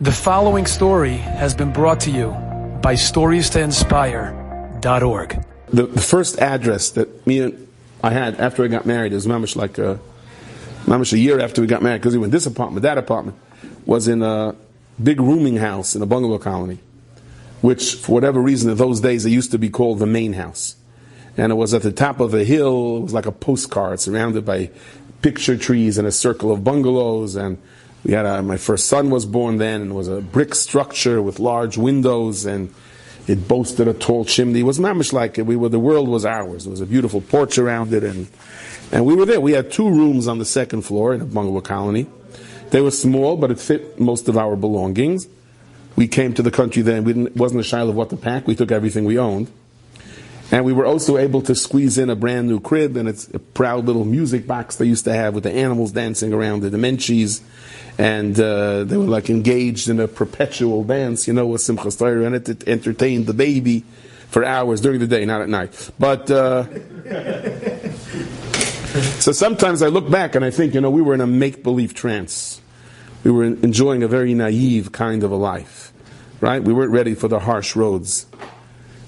The following story has been brought to you by StoriesToInspire.org. The first address that I had after I got married, it was mamish a year after we got married, because we went this apartment, that apartment, was in a big rooming house in a bungalow colony, which for whatever reason in those days it used to be called the main house. And it was at the top of a hill. It was like a postcard surrounded by picture trees and a circle of bungalows. And we had my first son was born then, and it was a brick structure with large windows, and it boasted a tall chimney. It was mamish like the world was ours. There was a beautiful porch around it, and we were there. We had 2 rooms on the second floor in a bungalow colony. They were small, but it fit most of our belongings. We came to the country then. It wasn't a shiloh of what to pack. We took everything we owned. And we were also able to squeeze in a brand new crib, and it's a proud little music box they used to have with the animals dancing around it, the menchies. And they were like engaged in a perpetual dance, with Simchas Torah, and it entertained the baby for hours during the day, not at night. But so sometimes I look back and I think, we were in a make-believe trance. We were enjoying a very naive kind of a life, right? We weren't ready for the harsh roads.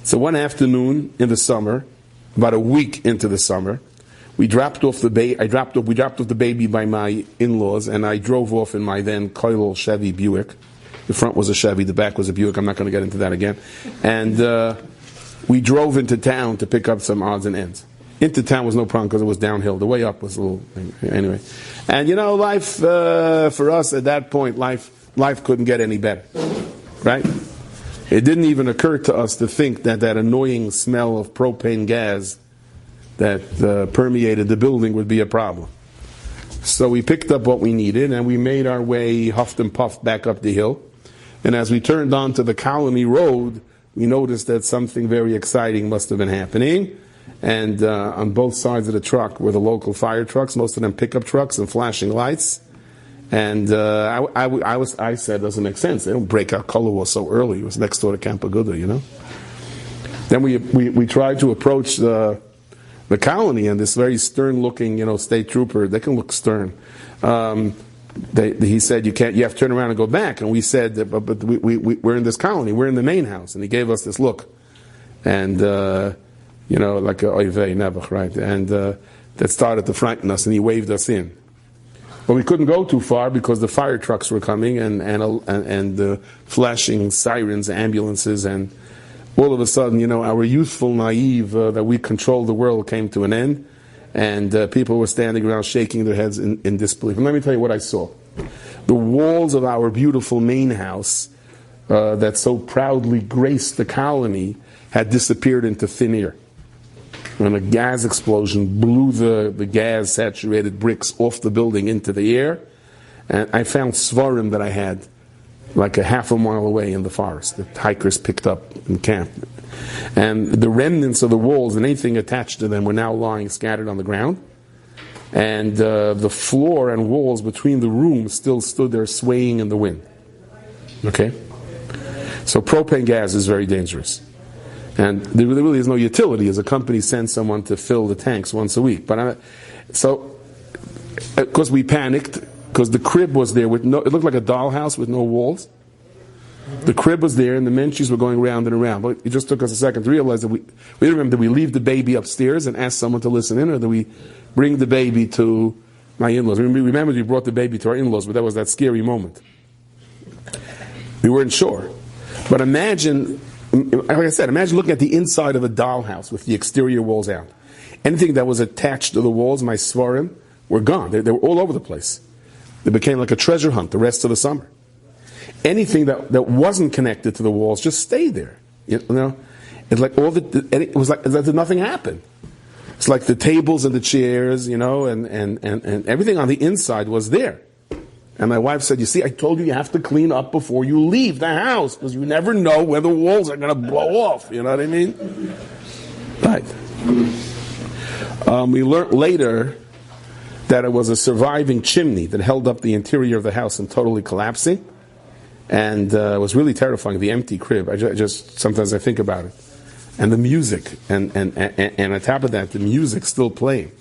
So one afternoon in the summer, about a week into the summer, we dropped off the baby by my in-laws, and I drove off in my then Koilel Chevy Buick. The front was a Chevy, the back was a Buick. I'm not going to get into that again. And we drove into town to pick up some odds and ends. Into town was no problem because it was downhill. The way up was a little anyway. And life for us at that point, life couldn't get any better, right? It didn't even occur to us to think that annoying smell of propane gas that permeated the building would be a problem. So we picked up what we needed, and we made our way, huffed and puffed, back up the hill. And as we turned onto the colony road, we noticed that something very exciting must have been happening. And on both sides of the truck were the local fire trucks, most of them pickup trucks and flashing lights. And I said, it doesn't make sense. They don't break out Kolowa so early. It was next door to Camp Aguda, Then we tried to approach the colony, and this very stern-looking, state trooper, they can look stern. He said, you have to turn around and go back. And we said, but we're in this colony. We're in the main house. And he gave us this look. And, like a oivei nebuch, right? And that started to frighten us, and he waved us in. But we couldn't go too far because the fire trucks were coming and the flashing sirens, ambulances, and all of a sudden, our youthful naive that we controlled the world came to an end, and people were standing around shaking their heads in disbelief. And let me tell you what I saw. The walls of our beautiful main house that so proudly graced the colony had disappeared into thin air. When a gas explosion blew the gas-saturated bricks off the building into the air, and I found svarim that I had like a half a mile away in the forest that hikers picked up in camp. And the remnants of the walls and anything attached to them were now lying scattered on the ground. And the floor and walls between the rooms still stood there swaying in the wind. Okay? So propane gas is very dangerous. And there really is no utility as a company sends someone to fill the tanks once a week. But so, of course, we panicked because the crib was there it looked like a dollhouse with no walls. The crib was there, and the menchies were going round and around. But it just took us a second to realize that we didn't remember, did we leave the baby upstairs and ask someone to listen in, or did we bring the baby to my in-laws? Remember, we brought the baby to our in-laws, but that was that scary moment. We weren't sure. But imagine, like I said, imagine looking at the inside of a dollhouse with the exterior walls out. Anything that was attached to the walls, my svarim, were gone. They were all over the place. It became like a treasure hunt the rest of the summer. Anything that wasn't connected to the walls just stayed there. It's like it was like as if nothing happened. It's like the tables and the chairs, and everything on the inside was there. And my wife said, you see, I told you have to clean up before you leave the house, because you never know where the walls are going to blow off. You know what I mean? Right. We learned later that it was a surviving chimney that held up the interior of the house and totally collapsing. And it was really terrifying, the empty crib. Sometimes I think about it. And the music, and on top of that, the music still playing.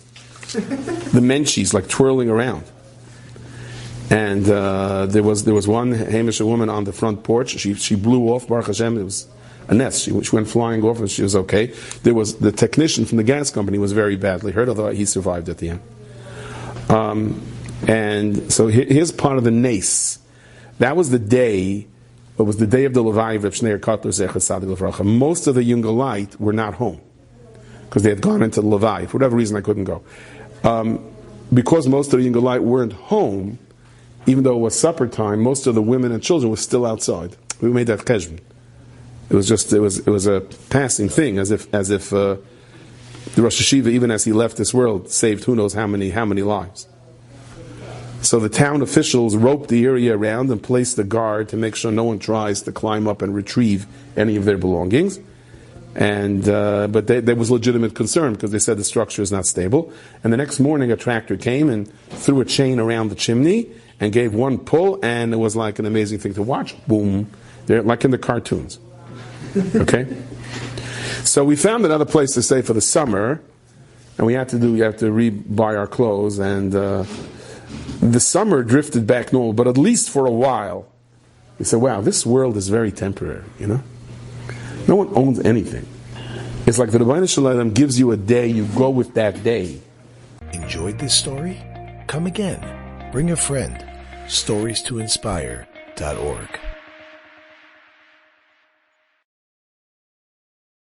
The menchies like twirling around. And there was one Hamish woman on the front porch. She blew off, Baruch Hashem. It was a nest. She went flying off, and she was okay. There was the technician from the gas company was very badly hurt, although he survived at the end. And so here's part of the nace. That was the day. It was the day of the Levi of Shneir Kotler Zecher Tzadik Levracha. Most of the Yungalite were not home because they had gone into the Levi. For whatever reason, I couldn't go. Because most of the Yungalite weren't home, even though it was supper time, most of the women and children were still outside. We made that cheshbon. It was a passing thing, as if the Rosh Hashiva, even as he left this world, saved who knows how many lives. So the town officials roped the area around and placed a guard to make sure no one tries to climb up and retrieve any of their belongings. And but there was legitimate concern because they said the structure is not stable. And the next morning, a tractor came and threw a chain around the chimney and gave one pull, and it was like an amazing thing to watch. Boom! They're like in the cartoons. Okay. So we found another place to stay for the summer, and we have to re-buy our clothes, and the summer drifted back normal, but at least for a while, we said, wow, this world is very temporary, No one owns anything. It's like the Rebbeinu Shalom gives you a day, you go with that day. Enjoyed this story? Come again. Bring a friend. StoriesToInspire.org